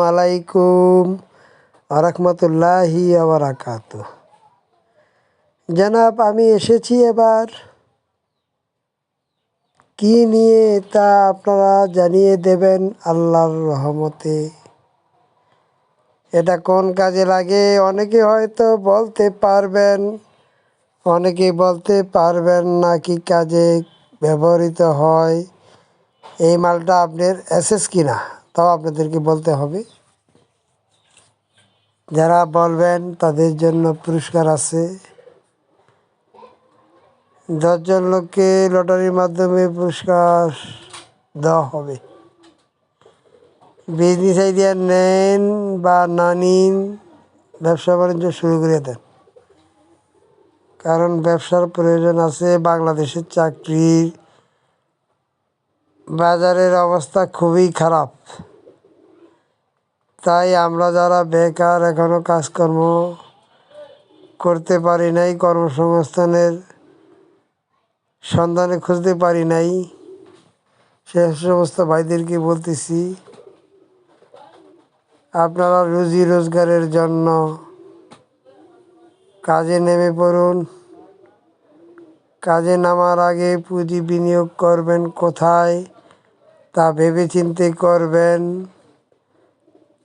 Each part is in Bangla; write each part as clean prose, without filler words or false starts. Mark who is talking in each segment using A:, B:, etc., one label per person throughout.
A: আলাইকুম আরহামতুল্লাহি আবরাকাতু। জনাব, আমি এসেছি এবার কি নিয়ে তা আপনারা জানিয়ে দেবেন আল্লাহর রহমতে। এটা কোন কাজে লাগে অনেকে হয়তো বলতে পারবেন, অনেকে বলতে পারবেন না কি কাজে ব্যবহৃত হয়। এই মালটা আপনার এসএস কিনা তাও আপনাদেরকে বলতে হবে। যারা বলবেন তাদের জন্য পুরস্কার আছে। 10 জন লোককে লটারির মাধ্যমে পুরস্কার দেওয়া হবে। বিজনেস আইডিয়া নেন বা না নিন, ব্যবসা বাণিজ্য শুরু করে দেন, কারণ ব্যবসার প্রয়োজন আছে। বাংলাদেশের চাকরির বাজারের অবস্থা খুবই খারাপ। তাই আমরা যারা বেকার, এখনও কাজকর্ম করতে পারি নাই, কর্মসংস্থানের সন্ধানে খুঁজতে পারি নাই, সে সমস্ত ভাইদেরকে বলতেছি, আপনারা রুজি রোজগারের জন্য কাজে নেমে পড়ুন। কাজে নামার আগে পুঁজি বিনিয়োগ করবেন কোথায় তা ভেবেচিন্তে করবেন।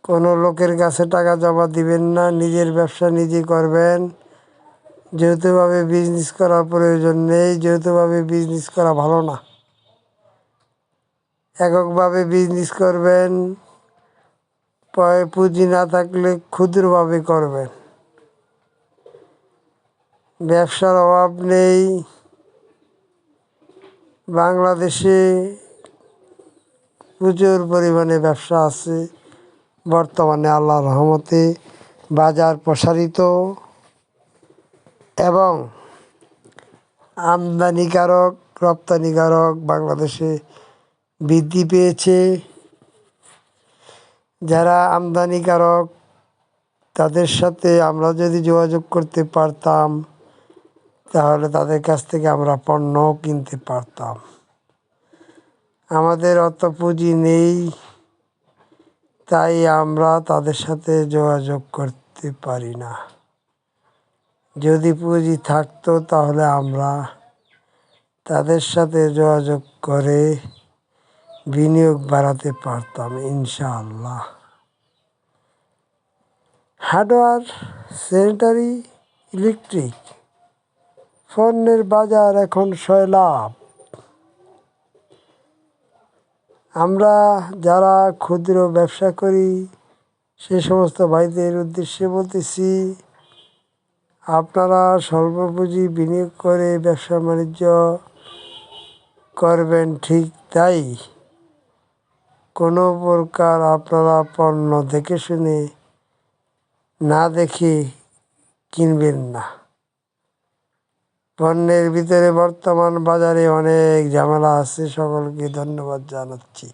A: কোনো লোকের কাছে টাকা জমা দিবেন না, নিজের ব্যবসা নিজে করবেন। যৌথভাবে বিজনেস করার প্রয়োজন নেই, যৌথভাবে বিজনেস করা ভালো না। এককভাবে বিজনেস করবেন, পুঁজি না থাকলে ক্ষুদ্রভাবে করবেন। ব্যবসার অভাব নেই বাংলাদেশে, প্রচুর পরিমাণে ব্যবসা আছে বর্তমানে। আল্লাহর রহমতে বাজার প্রসারিত এবং আমদানিকারক রপ্তানিকারক বাংলাদেশে বৃদ্ধি পেয়েছে। যারা আমদানিকারক তাদের সাথে আমরা যদি যোগাযোগ করতে পারতাম তাহলে তাদের কাছ থেকে আমরা পণ্য কিনতে পারতাম। আমাদের অত পুঁজি নেই, তাই আমরা তাদের সাথে যোগাযোগ করতে পারি না। যদি পুঁজি থাকতো তাহলে আমরা তাদের সাথে যোগাযোগ করে বিনিয়োগ বাড়াতে পারতাম ইনশাআল্লাহ। হার্ডওয়্যার, স্যানিটারি, ইলেকট্রিক পণ্যের বাজার এখন সয়লাব। আমরা যারা ক্ষুদ্র ব্যবসা করি সে সমস্ত ভাইদের উদ্দেশ্যে বলতেছি, আপনারা স্বল্প পুঁজি বিনিয়োগ করে ব্যবসা বাণিজ্য করবেন, ঠিক তাই কোনো প্রকার আপনারা পণ্য দেখে শুনে না দেখে কিনবেন না। পণ্যের ভিতরে বর্তমান বাজারে অনেক ঝামেলা আছে। সকলকে ধন্যবাদ জানাচ্ছি।